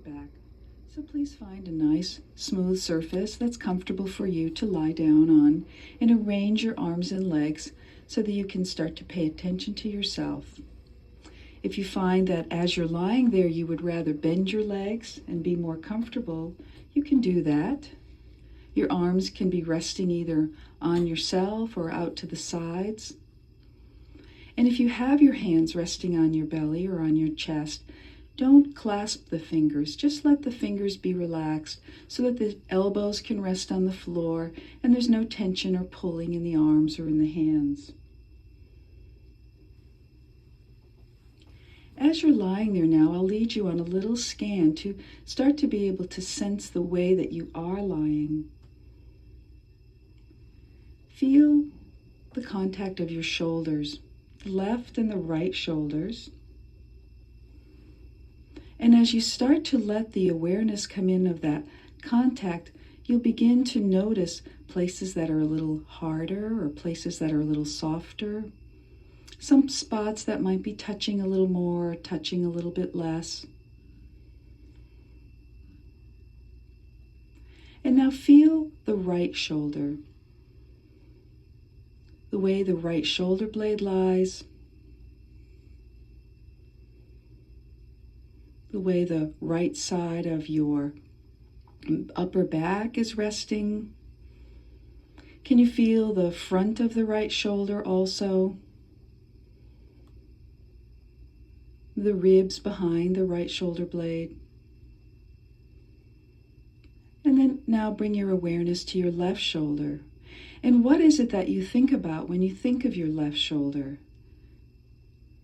back. So please find a nice, smooth surface that's comfortable for you to lie down on, and arrange your arms and legs so that you can start to pay attention to yourself. If you find that as you're lying there you would rather bend your legs and be more comfortable, you can do that. Your arms can be resting either on yourself or out to the sides. And if you have your hands resting on your belly or on your chest, don't clasp the fingers. Just let the fingers be relaxed so that the elbows can rest on the floor and there's no tension or pulling in the arms or in the hands. As you're lying there now, I'll lead you on a little scan to start to be able to sense the way that you are lying. Feel the contact of your shoulders, the left and the right shoulders. And as you start to let the awareness come in of that contact, you'll begin to notice places that are a little harder or places that are a little softer. Some spots that might be touching a little more, touching a little bit less. And now feel the right shoulder. The way the right shoulder blade lies. The way the right side of your upper back is resting. Can you feel the front of the right shoulder also? The ribs behind the right shoulder blade. And then now bring your awareness to your left shoulder. And what is it that you think about when you think of your left shoulder?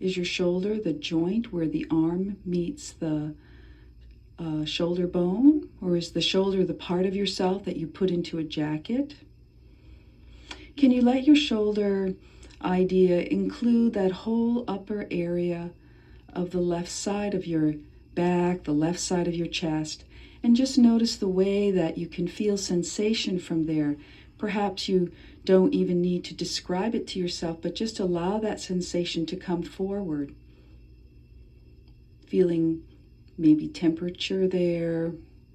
Is your shoulder the joint where the arm meets the shoulder bone? Or is the shoulder the part of yourself that you put into a jacket? Can you let your shoulder idea include that whole upper area of the left side of your back, the left side of your chest, and just notice the way that you can feel sensation from there. Perhaps you don't even need to describe it to yourself, but just allow that sensation to come forward. Feeling maybe temperature there.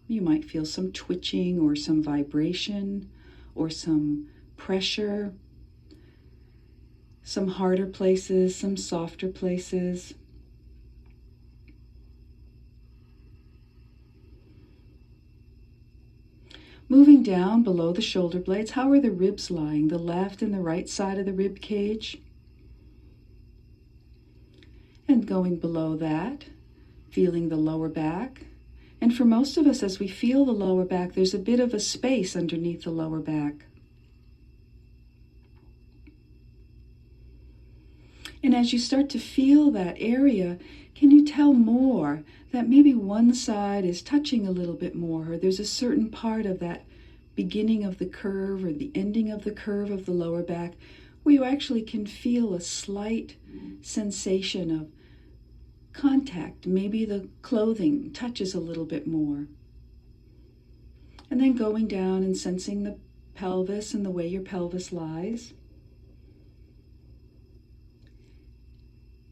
You might feel some twitching or some vibration or some pressure. Some harder places, some softer places. Moving down below the shoulder blades, how are the ribs lying? The left and the right side of the rib cage. And going below that, feeling the lower back. And for most of us, as we feel the lower back, there's a bit of a space underneath the lower back. And as you start to feel that area, can you tell more that maybe one side is touching a little bit more, or there's a certain part of that beginning of the curve or the ending of the curve of the lower back where you actually can feel a slight sensation of contact. Maybe the clothing touches a little bit more. And then going down and sensing the pelvis and the way your pelvis lies.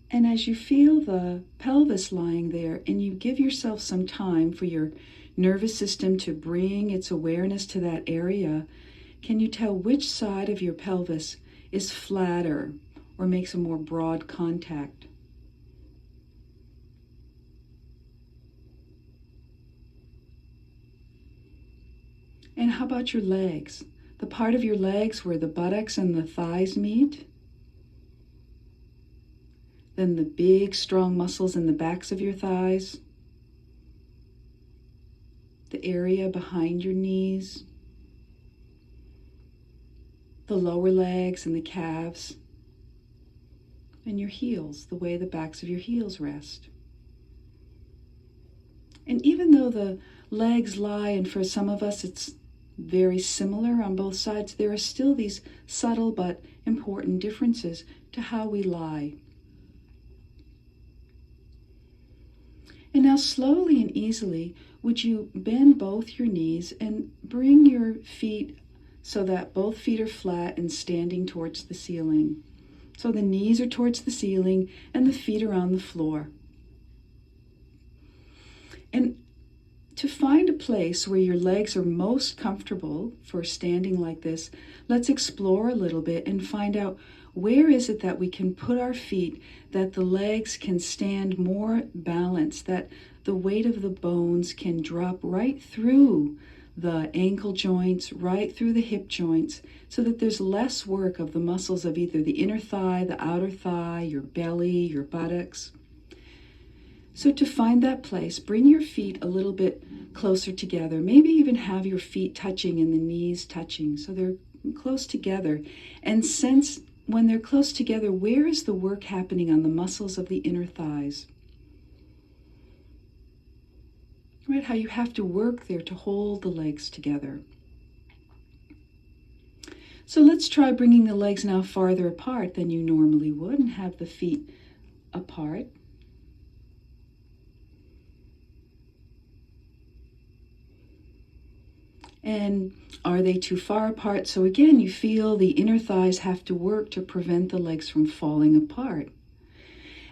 And as you feel the pelvis lying there and you give yourself some time for your nervous system to bring its awareness to that area, can you tell which side of your pelvis is flatter or makes a more broad contact? And how about your legs? The part of your legs where the buttocks and the thighs meet? Then the big, strong muscles in the backs of your thighs. The area behind your knees. The lower legs and the calves. And your heels, the way the backs of your heels rest. And even though the legs lie, and for some of us it's very similar on both sides, there are still these subtle but important differences to how we lie. And now slowly and easily, would you bend both your knees and bring your feet so that both feet are flat and standing towards the ceiling. So the knees are towards the ceiling and the feet are on the floor. And find a place where your legs are most comfortable for standing like this, let's explore a little bit and find out where is it that we can put our feet, that the legs can stand more balanced, that the weight of the bones can drop right through the ankle joints, right through the hip joints, so that there's less work of the muscles of either the inner thigh, the outer thigh, your belly, your buttocks. So to find that place, bring your feet a little bit closer together. Maybe even have your feet touching and the knees touching so they're close together. And sense when they're close together, where is the work happening on the muscles of the inner thighs? Right, how you have to work there to hold the legs together. So let's try bringing the legs now farther apart than you normally would and have the feet apart. And are they too far apart? So again, you feel the inner thighs have to work to prevent the legs from falling apart.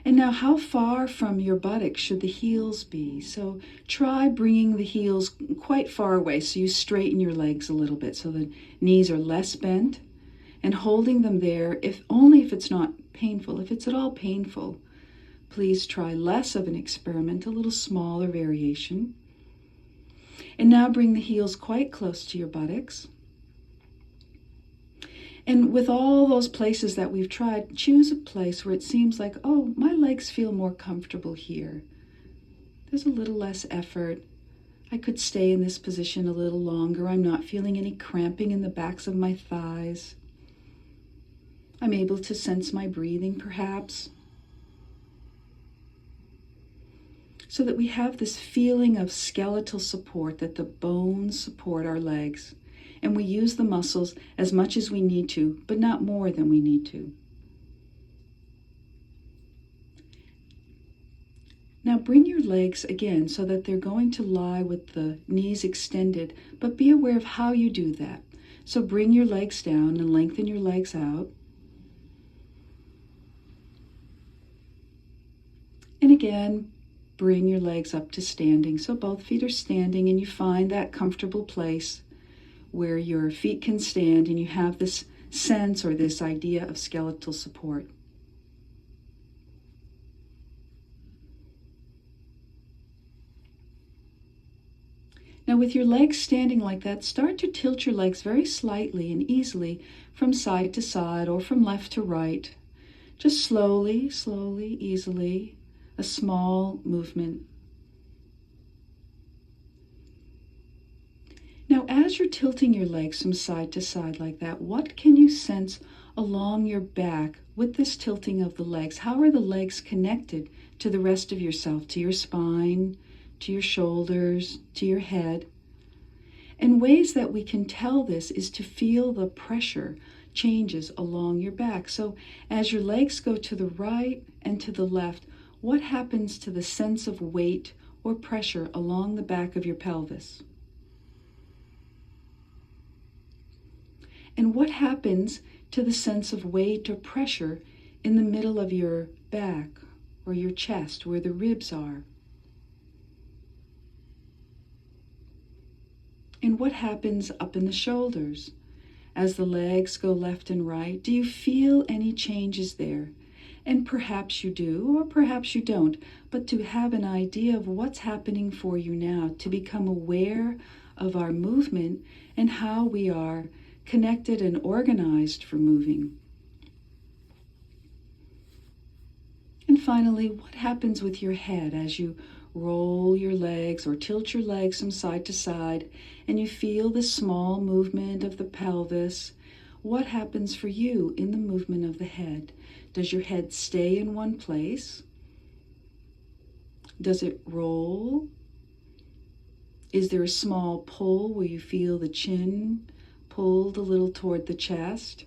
And now, how far from your buttocks should the heels be? So try bringing the heels quite far away so you straighten your legs a little bit so the knees are less bent, and holding them there, if only if it's not painful. If it's at all painful, please try less of an experiment, a little smaller variation. And now bring the heels quite close to your buttocks. And with all those places that we've tried, choose a place where it seems like, oh, my legs feel more comfortable here. There's a little less effort. I could stay in this position a little longer. I'm not feeling any cramping in the backs of my thighs. I'm able to sense my breathing, perhaps. So that we have this feeling of skeletal support, that the bones support our legs. And we use the muscles as much as we need to, but not more than we need to. Now bring your legs again so that they're going to lie with the knees extended, but be aware of how you do that. So bring your legs down and lengthen your legs out. And again, bring your legs up to standing. So both feet are standing and you find that comfortable place where your feet can stand and you have this sense or this idea of skeletal support. Now with your legs standing like that, start to tilt your legs very slightly and easily from side to side or from left to right. Just slowly, slowly, easily, a small movement. Now, as you're tilting your legs from side to side like that, what can you sense along your back with this tilting of the legs? How are the legs connected to the rest of yourself, to your spine, to your shoulders, to your head? And ways that we can tell this is to feel the pressure changes along your back. So as your legs go to the right and to the left, what happens to the sense of weight or pressure along the back of your pelvis? And what happens to the sense of weight or pressure in the middle of your back or your chest where the ribs are? And what happens up in the shoulders as the legs go left and right? Do you feel any changes there? And perhaps you do, or perhaps you don't, but to have an idea of what's happening for you now, to become aware of our movement and how we are connected and organized for moving. And finally, what happens with your head as you roll your legs or tilt your legs from side to side and you feel the small movement of the pelvis? What happens for you in the movement of the head? Does your head stay in one place? Does it roll? Is there a small pull where you feel the chin pulled a little toward the chest?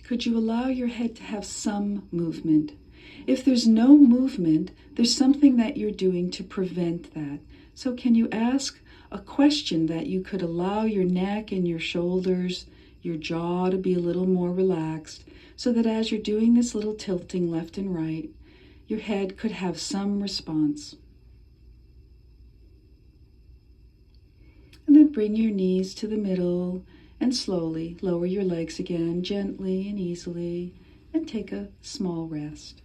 Could you allow your head to have some movement? If there's no movement, there's something that you're doing to prevent that. So can you ask a question that you could allow your neck and your shoulders, your jaw to be a little more relaxed, so that as you're doing this little tilting left and right, your head could have some response. And then bring your knees to the middle and slowly lower your legs again, gently and easily, and take a small rest.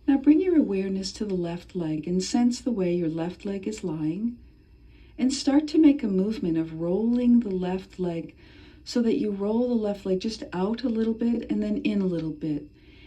Now bring your awareness to the left leg and sense the way your left leg is lying, and start to make a movement of rolling the left leg so that you roll the left leg just out a little bit and then in a little bit.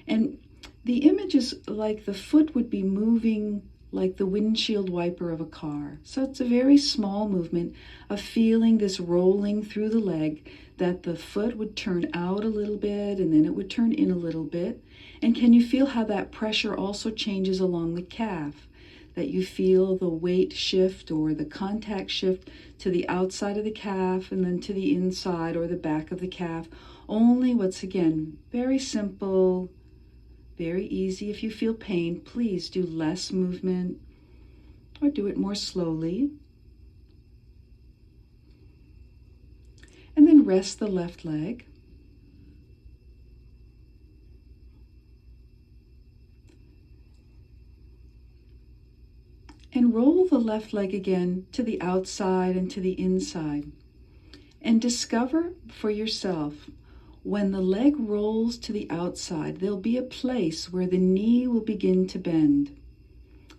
And the image is like the foot would be moving like the windshield wiper of a car. So it's a very small movement of feeling this rolling through the leg, that the foot would turn out a little bit and then it would turn in a little bit. And can you feel how that pressure also changes along the calf? That you feel the weight shift or the contact shift to the outside of the calf and then to the inside or the back of the calf. Only, once again, very simple, very easy. If you feel pain, please do less movement or do it more slowly. And then rest the left leg. And roll the left leg again to the outside and to the inside. And discover for yourself, when the leg rolls to the outside, there'll be a place where the knee will begin to bend.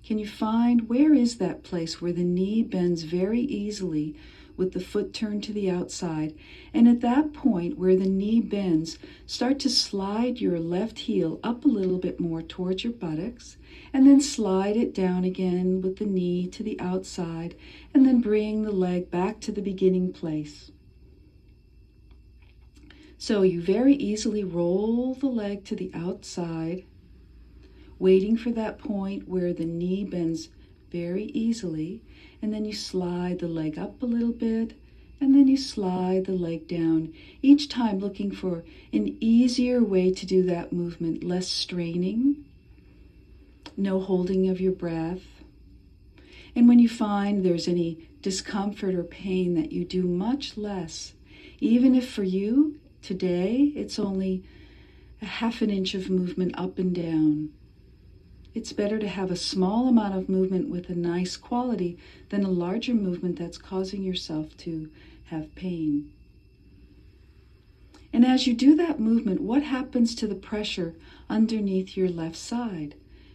Can you find where is that place where the knee bends very easily with the foot turned to the outside? And at that point where the knee bends, start to slide your left heel up a little bit more towards your buttocks, and then slide it down again with the knee to the outside, and then bring the leg back to the beginning place. So you very easily roll the leg to the outside, waiting for that point where the knee bends very easily, and then you slide the leg up a little bit, and then you slide the leg down, each time looking for an easier way to do that movement, less straining, no holding of your breath. And when you find there's any discomfort or pain, that you do much less, even if for you today it's only a half an inch of movement up and down. It's better to have a small amount of movement with a nice quality than a larger movement that's causing yourself to have pain. And as you do that movement, what happens to the pressure underneath your left side?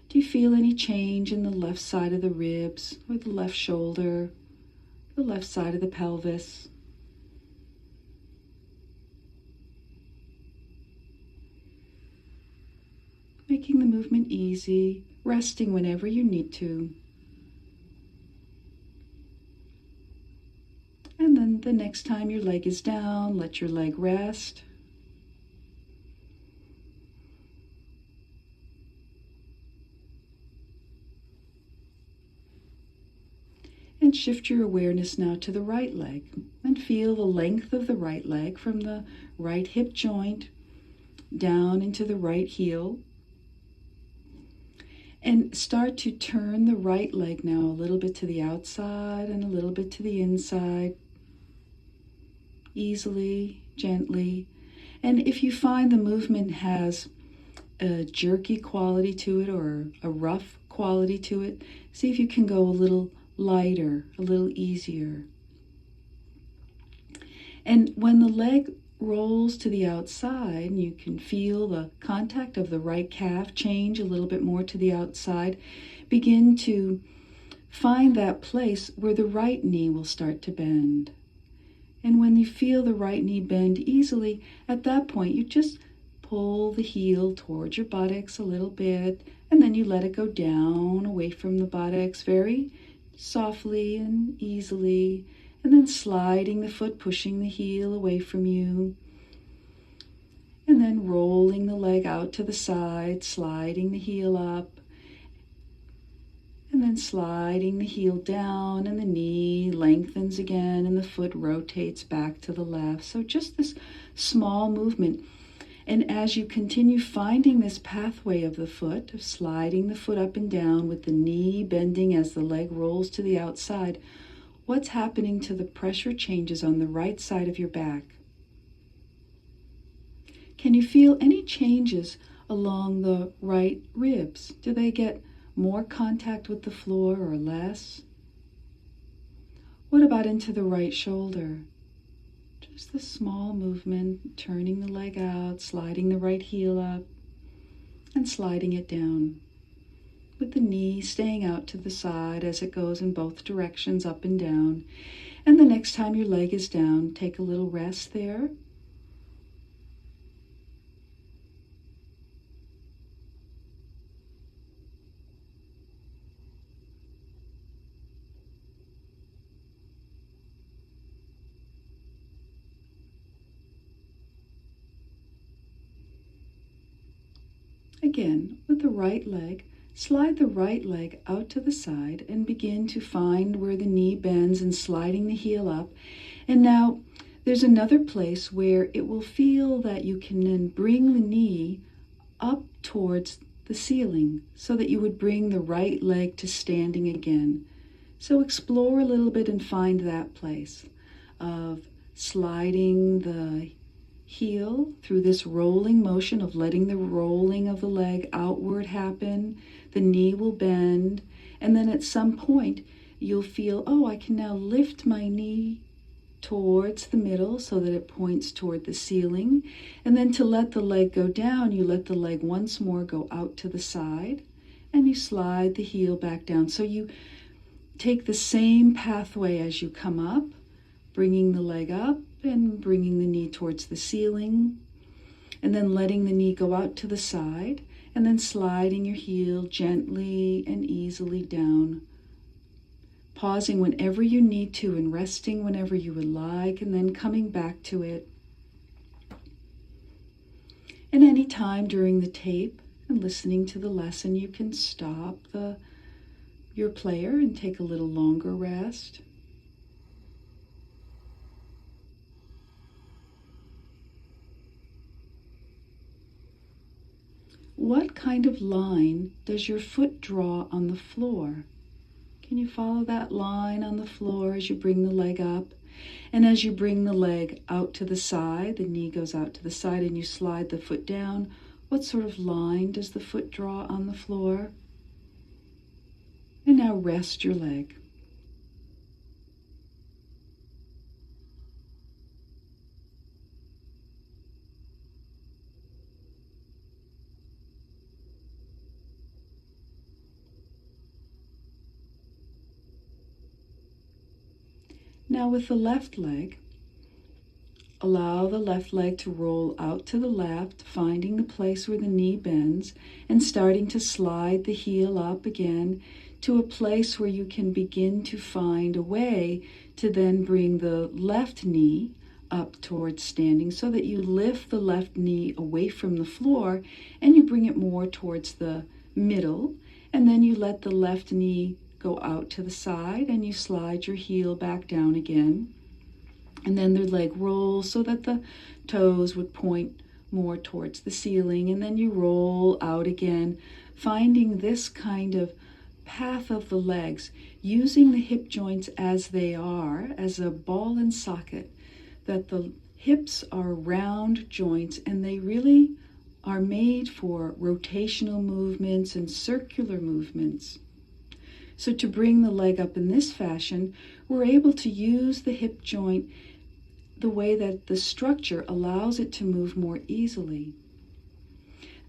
Do you feel any change in the left side of the ribs, or the left shoulder, the left side of the pelvis? Making the movement easy, resting whenever you need to. And then the next time your leg is down, let your leg rest. And shift your awareness now to the right leg, and feel the length of the right leg from the right hip joint down into the right heel. And start to turn the right leg now a little bit to the outside and a little bit to the inside, easily, gently. And if you find the movement has a jerky quality to it or a rough quality to it, see if you can go a little lighter, a little easier. And when the leg rolls to the outside, and you can feel the contact of the right calf change a little bit more to the outside, begin to find that place where the right knee will start to bend. And when you feel the right knee bend easily, at that point you just pull the heel towards your buttocks a little bit, and then you let it go down away from the buttocks very softly and easily, and then sliding the foot, pushing the heel away from you, and then rolling the leg out to the side, sliding the heel up, and then sliding the heel down, and the knee lengthens again, and the foot rotates back to the left. So just this small movement. And as you continue finding this pathway of the foot, of sliding the foot up and down with the knee bending as the leg rolls to the outside, what's happening to the pressure changes on the right side of your back? Can you feel any changes along the right ribs? Do they get more contact with the floor or less? What about into the right shoulder? Just the small movement, turning the leg out, sliding the right heel up, and sliding it down, with the knee staying out to the side as it goes in both directions, up and down. And the next time your leg is down, take a little rest there. Again, with the right leg, slide the right leg out to the side and begin to find where the knee bends and sliding the heel up. And now there's another place where it will feel that you can then bring the knee up towards the ceiling so that you would bring the right leg to standing again. So explore a little bit and find that place of sliding the heel through this rolling motion of letting the rolling of the leg outward happen. The knee will bend, and then at some point you'll feel, oh, I can now lift my knee towards the middle so that it points toward the ceiling. And then to let the leg go down, you let the leg once more go out to the side, and you slide the heel back down. So you take the same pathway as you come up, bringing the leg up and bringing the knee towards the ceiling, and then letting the knee go out to the side, and then sliding your heel gently and easily down, pausing whenever you need to and resting whenever you would like, and then coming back to it. And any time during the tape and listening to the lesson, you can stop your player and take a little longer rest. What kind of line does your foot draw on the floor? Can you follow that line on the floor as you bring the leg up? And as you bring the leg out to the side, the knee goes out to the side and you slide the foot down. What sort of line does the foot draw on the floor? And now rest your leg. Now with the left leg, allow the left leg to roll out to the left, finding the place where the knee bends and starting to slide the heel up again to a place where you can begin to find a way to then bring the left knee up towards standing so that you lift the left knee away from the floor and you bring it more towards the middle, and then you let the left knee go out to the side and you slide your heel back down again. And then the leg rolls so that the toes would point more towards the ceiling, and then you roll out again, finding this kind of path of the legs, using the hip joints as they are, as a ball and socket, that the hips are round joints and they really are made for rotational movements and circular movements. So to bring the leg up in this fashion, we're able to use the hip joint the way that the structure allows it to move more easily.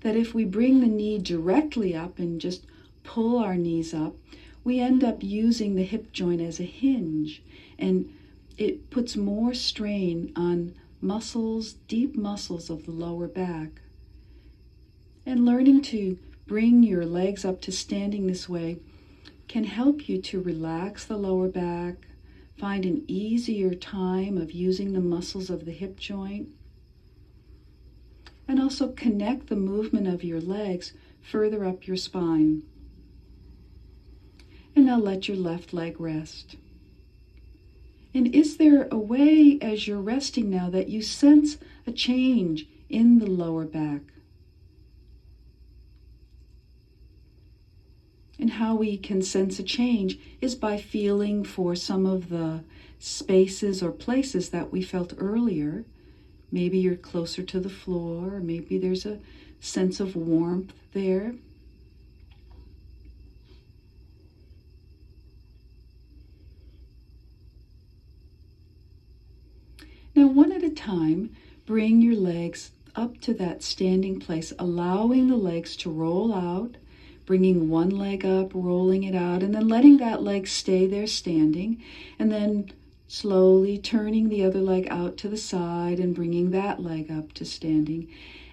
That if we bring the knee directly up and just pull our knees up, we end up using the hip joint as a hinge, and it puts more strain on muscles, deep muscles of the lower back. And learning to bring your legs up to standing this way can help you to relax the lower back, find an easier time of using the muscles of the hip joint, and also connect the movement of your legs further up your spine. And now let your left leg rest. And is there a way as you're resting now that you sense a change in the lower back? And how we can sense a change is by feeling for some of the spaces or places that we felt earlier Maybe you're closer to the floor, or maybe there's a sense of warmth there. Now, one at a time, bring your legs up to that standing place, allowing the legs to roll out, bringing one leg up, rolling it out, and then letting that leg stay there standing, and then slowly turning the other leg out to the side and bringing that leg up to standing.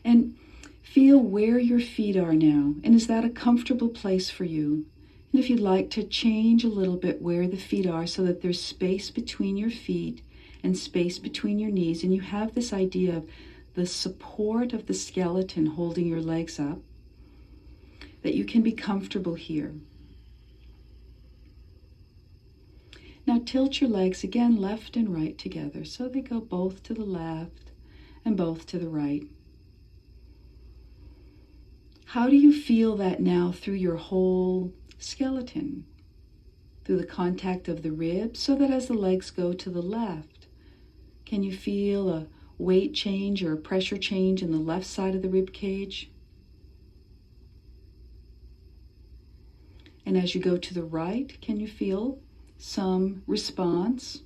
And feel where your feet are now, and is that a comfortable place for you? And if you'd like to change a little bit where the feet are so that there's space between your feet and space between your knees, and you have this idea of the support of the skeleton holding your legs up, that you can be comfortable here. Now tilt your legs again left and right together so they go both to the left and both to the right. How do you feel that now through your whole skeleton? Through the contact of the ribs, so that as the legs go to the left, can you feel a weight change or a pressure change in the left side of the rib cage? And as you go to the right, can you feel some response?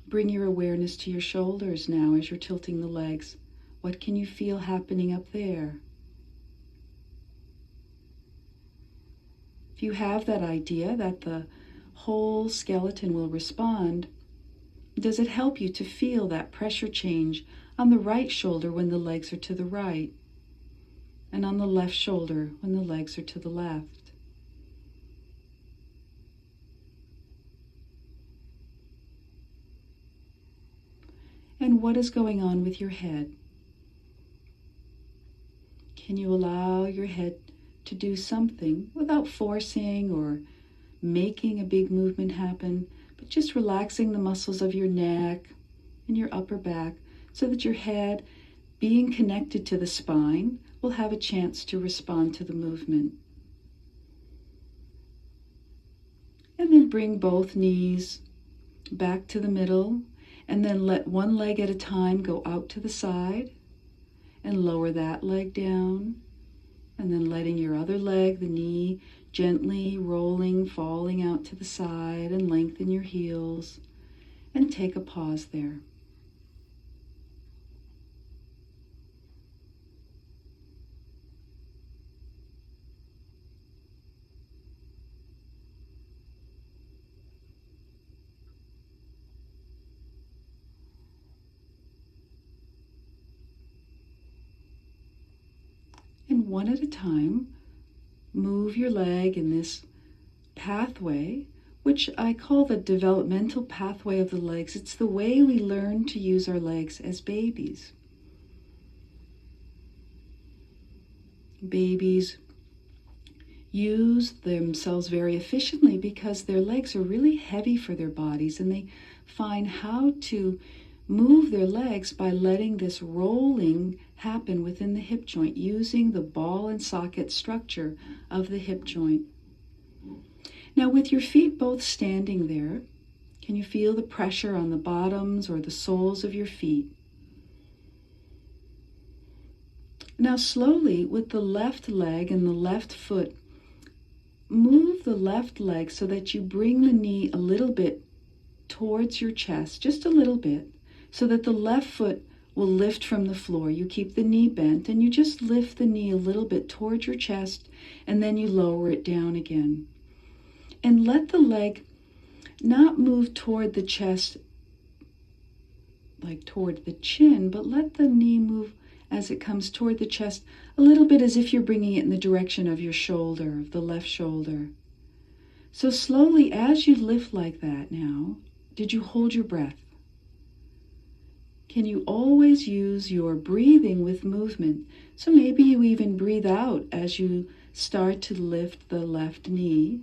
Bring your awareness to your shoulders now as you're tilting the legs. What can you feel happening up there? If you have that idea that the whole skeleton will respond, does it help you to feel that pressure change on the right shoulder when the legs are to the right, and on the left shoulder when the legs are to the left? And what is going on with your head? Can you allow your head to do something without forcing or making a big movement happen, but just relaxing the muscles of your neck and your upper back so that your head, being connected to the spine, will have a chance to respond to the movement. And then bring both knees back to the middle, and then let one leg at a time go out to the side, and lower that leg down, and then letting your other leg, the knee, gently rolling, falling out to the side, and lengthen your heels, and take a pause there. And one at a time, move your leg in this pathway, which I call the developmental pathway of the legs. It's the way we learn to use our legs as babies. Babies use themselves very efficiently because their legs are really heavy for their bodies, and they find how to move their legs by letting this rolling happen within the hip joint, using the ball and socket structure of the hip joint. Now, with your feet both standing there, can you feel the pressure on the bottoms or the soles of your feet? Now, slowly, with the left leg and the left foot, move the left leg so that you bring the knee a little bit towards your chest, just a little bit, so that the left foot will lift from the floor. You keep the knee bent and you just lift the knee a little bit towards your chest, and then you lower it down again. And let the leg not move toward the chest, like toward the chin, but let the knee move as it comes toward the chest a little bit, as if you're bringing it in the direction of your shoulder, of the left shoulder. So slowly, as you lift like that now, did you hold your breath? Can you always use your breathing with movement? So maybe you even breathe out as you start to lift the left knee.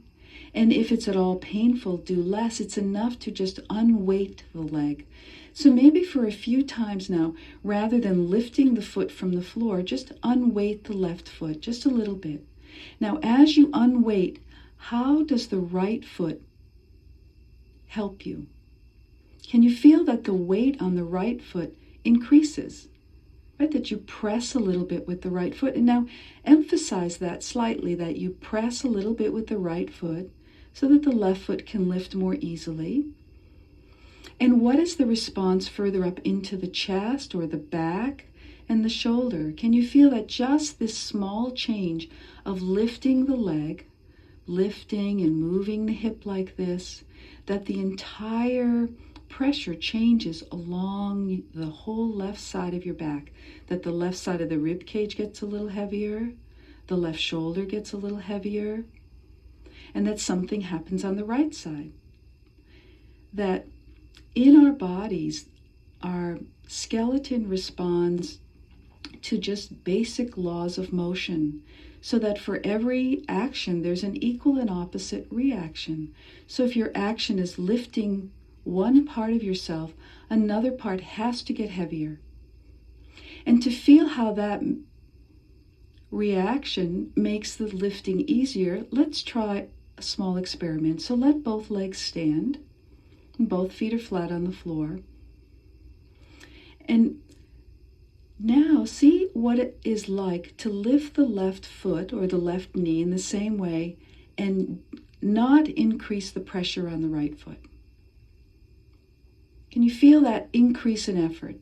And if it's at all painful, do less. It's enough to just unweight the leg. So maybe for a few times now, rather than lifting the foot from the floor, just unweight the left foot just a little bit. Now, as you unweight, how does the right foot help you? Can you feel that the weight on the right foot increases? Right? That you press a little bit with the right foot. And now emphasize that slightly, that you press a little bit with the right foot so that the left foot can lift more easily. And what is the response further up into the chest or the back and the shoulder? Can you feel that just this small change of lifting the leg, lifting and moving the hip like this, that the entire pressure changes along the whole left side of your back, that the left side of the rib cage gets a little heavier, the left shoulder gets a little heavier, and that something happens on the right side. That in our bodies, our skeleton responds to just basic laws of motion, so that for every action there's an equal and opposite reaction. So if your action is lifting one part of yourself, another part has to get heavier. And to feel how that reaction makes the lifting easier, let's try a small experiment. So let both legs stand, and both feet are flat on the floor. And now see what it is like to lift the left foot or the left knee in the same way and not increase the pressure on the right foot. Can you feel that increase in effort?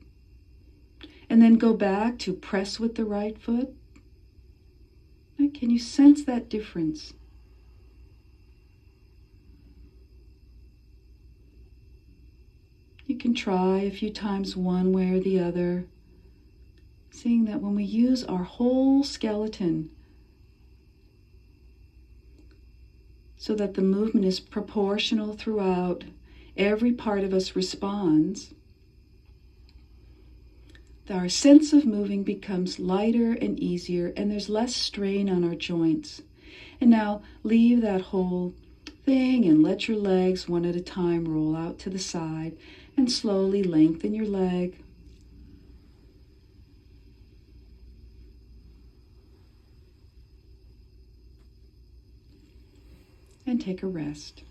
And then go back to press with the right foot. Can you sense that difference? You can try a few times one way or the other, seeing that when we use our whole skeleton so that the movement is proportional throughout, every part of us responds, our sense of moving becomes lighter and easier, and there's less strain on our joints. And now leave that whole thing and let your legs one at a time roll out to the side and slowly lengthen your leg. And take a rest.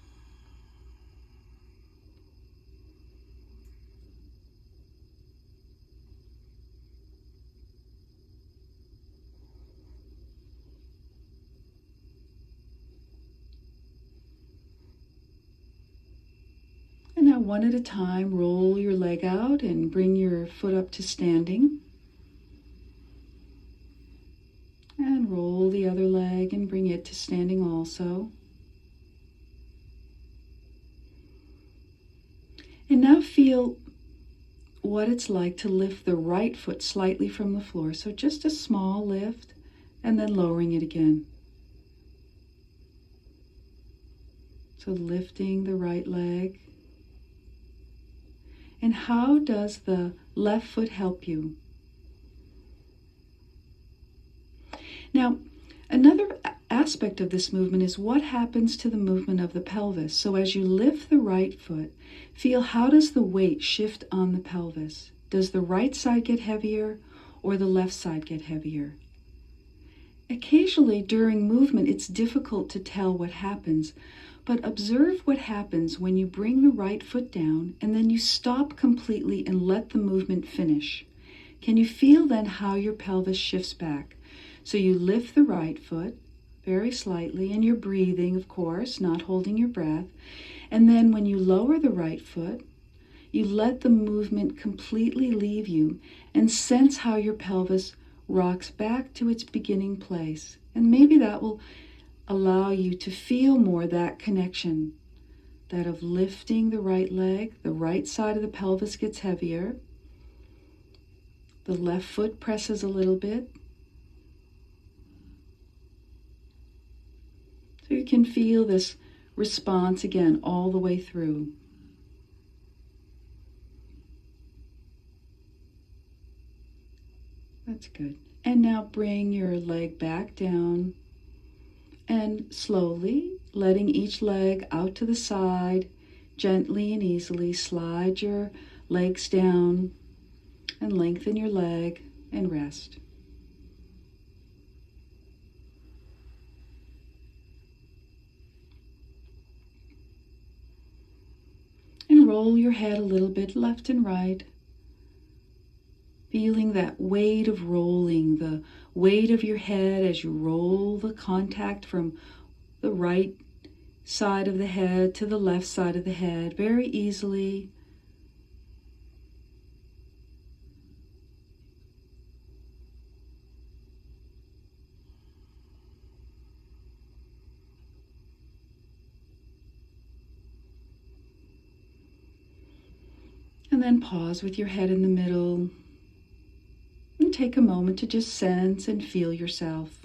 And now one at a time, roll your leg out and bring your foot up to standing. And roll the other leg and bring it to standing also. And now feel what it's like to lift the right foot slightly from the floor. So just a small lift and then lowering it again. So lifting the right leg. And how does the left foot help you? Now, another aspect of this movement is what happens to the movement of the pelvis. So as you lift the right foot, feel how does the weight shift on the pelvis? Does the right side get heavier or the left side get heavier? Occasionally during movement, it's difficult to tell what happens, but observe what happens when you bring the right foot down and then you stop completely and let the movement finish. Can you feel then how your pelvis shifts back? So you lift the right foot very slightly, and you're breathing, of course, not holding your breath. And then when you lower the right foot, you let the movement completely leave you and sense how your pelvis rocks back to its beginning place. And maybe that will allow you to feel more that connection, that of lifting the right leg, the right side of the pelvis gets heavier, the left foot presses a little bit. So you can feel this response again all the way through. That's good. And now bring your leg back down and slowly letting each leg out to the side, gently and easily slide your legs down and lengthen your leg and rest. roll your head a little bit left and right, feeling that weight of rolling, the weight of your head as you roll the contact from the right side of the head to the left side of the head very easily. And then pause with your head in the middle and take a moment to just sense and feel yourself.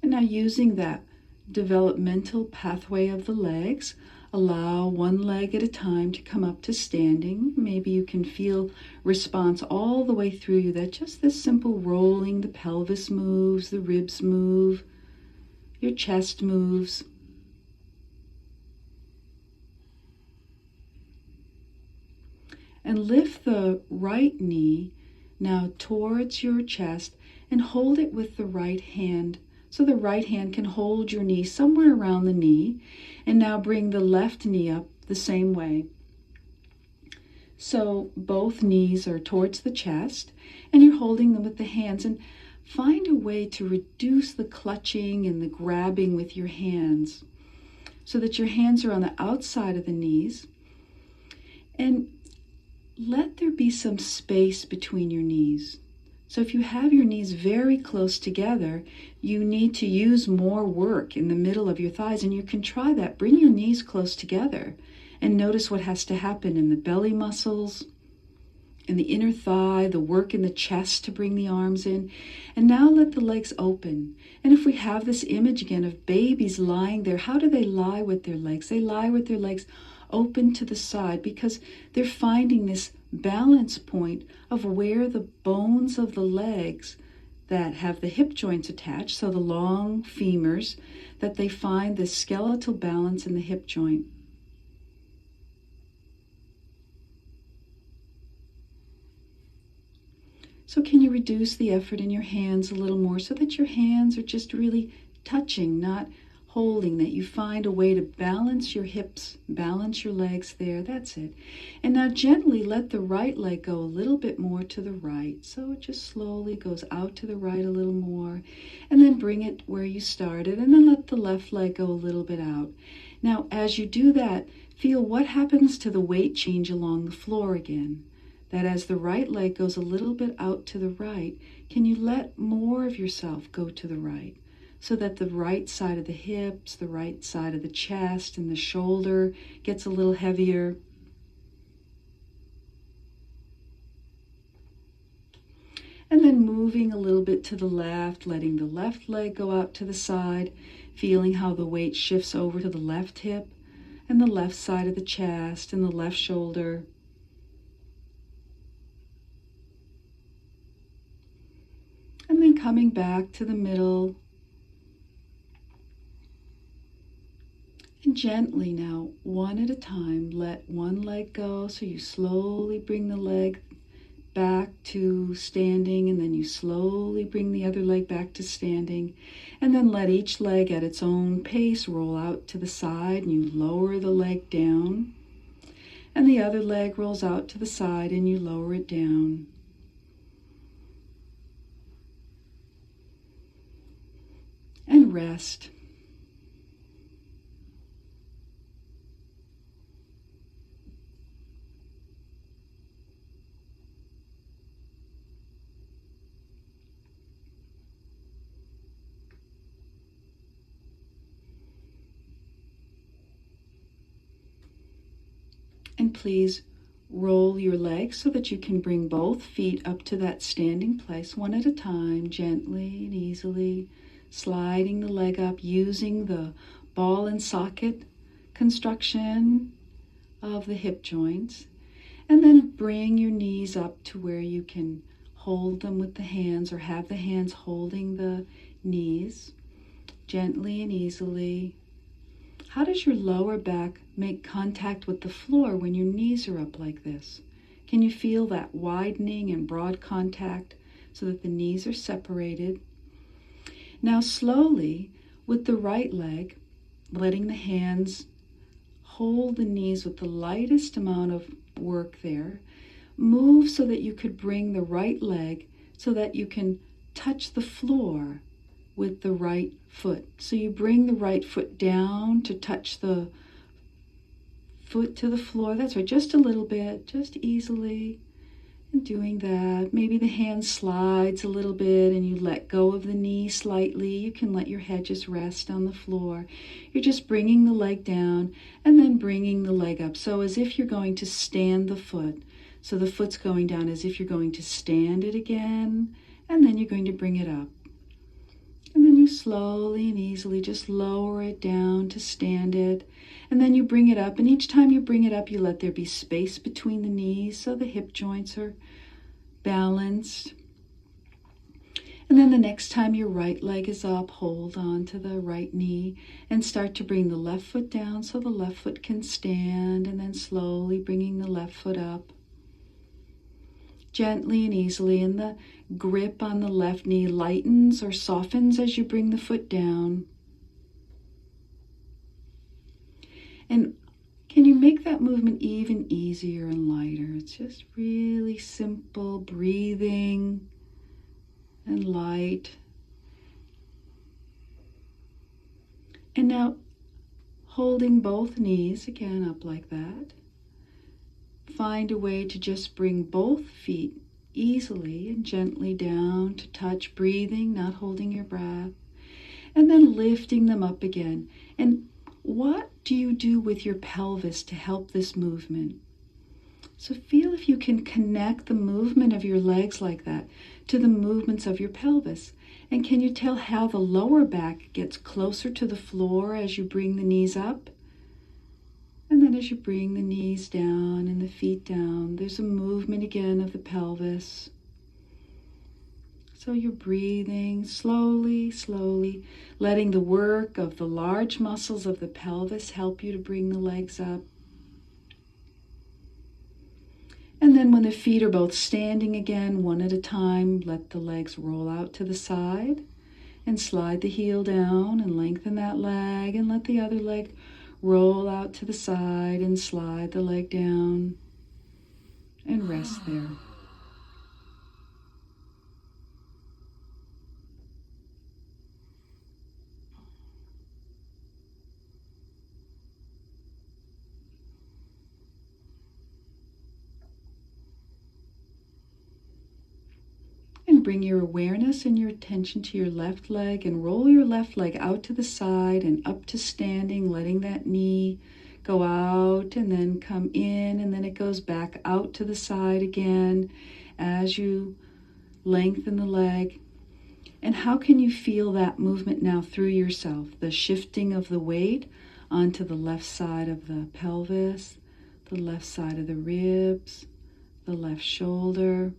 And now, using that developmental pathway of the legs, allow one leg at a time to come up to standing. Maybe you can feel response all the way through you, that just this simple rolling, the pelvis moves, the ribs move, your chest moves. And lift the right knee now towards your chest and hold it with the right hand. So the right hand can hold your knee somewhere around the knee. And now bring the left knee up the same way. So both knees are towards the chest and you're holding them with the hands. And find a way to reduce the clutching and the grabbing with your hands so that your hands are on the outside of the knees. And let there be some space between your knees. So if you have your knees very close together, you need to use more work in the middle of your thighs, and you can try that. Bring your knees close together and notice what has to happen in the belly muscles, in the inner thigh, the work in the chest to bring the arms in. And now let the legs open. And if we have this image again of babies lying there, how do they lie with their legs? They lie with their legs open to the side because they're finding this balance point of where the bones of the legs that have the hip joints attached, so the long femurs, that they find the skeletal balance in the hip joint. So can you reduce the effort in your hands a little more so that your hands are just really touching, not holding, that you find a way to balance your hips, balance your legs there. That's it. And now gently let the right leg go a little bit more to the right. So it just slowly goes out to the right a little more. And then bring it where you started. And then let the left leg go a little bit out. Now as you do that, feel what happens to the weight change along the floor again. That as the right leg goes a little bit out to the right, can you let more of yourself go to the right? So that the right side of the hips, the right side of the chest, and the shoulder gets a little heavier. And then moving a little bit to the left, letting the left leg go out to the side, feeling how the weight shifts over to the left hip, and the left side of the chest, and the left shoulder. And then coming back to the middle. And gently now, one at a time, let one leg go. So you slowly bring the leg back to standing, and then you slowly bring the other leg back to standing. And then let each leg at its own pace roll out to the side, and you lower the leg down. And the other leg rolls out to the side, and you lower it down. And rest. And please roll your legs so that you can bring both feet up to that standing place, one at a time, gently and easily, sliding the leg up using the ball and socket construction of the hip joints. And then bring your knees up to where you can hold them with the hands or have the hands holding the knees, gently and easily. How does your lower back make contact with the floor when your knees are up like this? Can you feel that widening and broad contact so that the knees are separated? Now slowly, with the right leg, letting the hands hold the knees with the lightest amount of work there, move so that you could bring the right leg so that you can touch the floor with the right foot. So you bring the right foot down to touch the foot to the floor. That's right, just a little bit, just easily. And doing that, maybe the hand slides a little bit and you let go of the knee slightly. You can let your head just rest on the floor. You're just bringing the leg down and then bringing the leg up. So as if you're going to stand the foot. So the foot's going down as if you're going to stand it again, and then you're going to bring it up. And then you slowly and easily just lower it down to stand it. And then you bring it up. And each time you bring it up, you let there be space between the knees so the hip joints are balanced. And then the next time your right leg is up, hold on to the right knee and start to bring the left foot down so the left foot can stand. And then slowly bringing the left foot up. Gently and easily, and the grip on the left knee lightens or softens as you bring the foot down. And can you make that movement even easier and lighter? It's just really simple breathing and light. And now holding both knees again up like that. Find a way to just bring both feet easily and gently down to touch, breathing, not holding your breath, and then lifting them up again. And what do you do with your pelvis to help this movement? So feel if you can connect the movement of your legs like that to the movements of your pelvis. And can you tell how the lower back gets closer to the floor as you bring the knees up? And then as you bring the knees down and the feet down, there's a movement again of the pelvis. So you're breathing slowly, slowly, letting the work of the large muscles of the pelvis help you to bring the legs up. And then when the feet are both standing again, one at a time, let the legs roll out to the side and slide the heel down and lengthen that leg and let the other leg roll out to the side and slide the leg down and rest there. And bring your awareness and your attention to your left leg and roll your left leg out to the side and up to standing, letting that knee go out and then come in, and then it goes back out to the side again as you lengthen the leg. And how can you feel that movement now through yourself? The shifting of the weight onto the left side of the pelvis, the left side of the ribs, the left shoulder.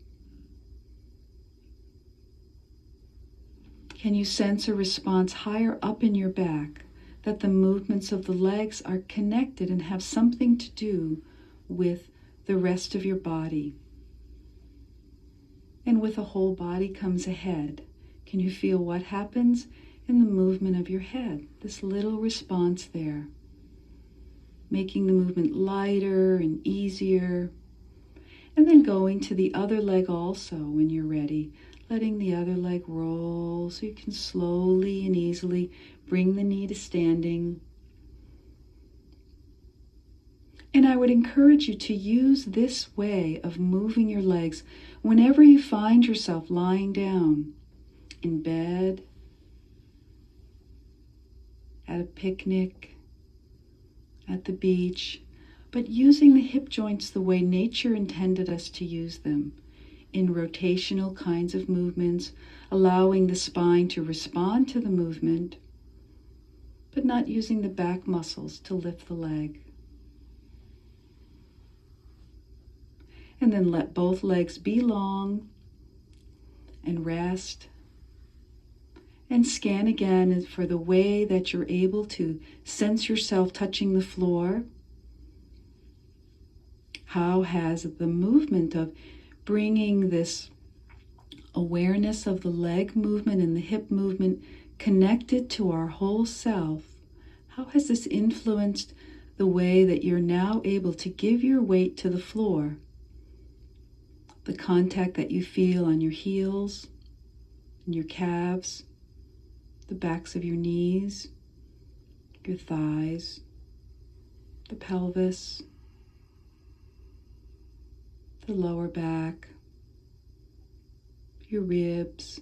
Can you sense a response higher up in your back, that the movements of the legs are connected and have something to do with the rest of your body? And with a whole body comes a head. Can you feel what happens in the movement of your head? This little response there, making the movement lighter and easier. And then going to the other leg also when you're ready, letting the other leg roll so you can slowly and easily bring the knee to standing. And I would encourage you to use this way of moving your legs whenever you find yourself lying down in bed, at a picnic, at the beach, but using the hip joints the way nature intended us to use them, in rotational kinds of movements, allowing the spine to respond to the movement, but not using the back muscles to lift the leg. And then let both legs be long and rest. And scan again for the way that you're able to sense yourself touching the floor. How has the movement of bringing this awareness of the leg movement and the hip movement connected to our whole self, how has this influenced the way that you're now able to give your weight to the floor? The contact that you feel on your heels, and your calves, the backs of your knees, your thighs, the pelvis, the lower back, your ribs,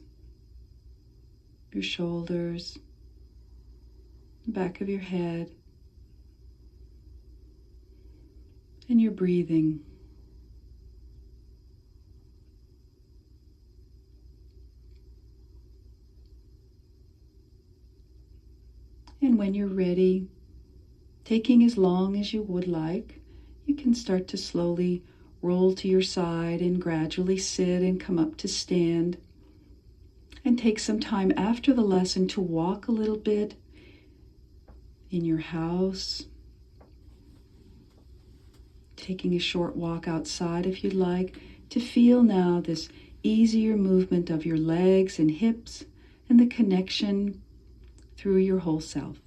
your shoulders, the back of your head, and your breathing. And when you're ready, taking as long as you would like, you can start to slowly roll to your side and gradually sit and come up to stand. And take some time after the lesson to walk a little bit in your house, taking a short walk outside if you'd like, to feel now this easier movement of your legs and hips and the connection through your whole self.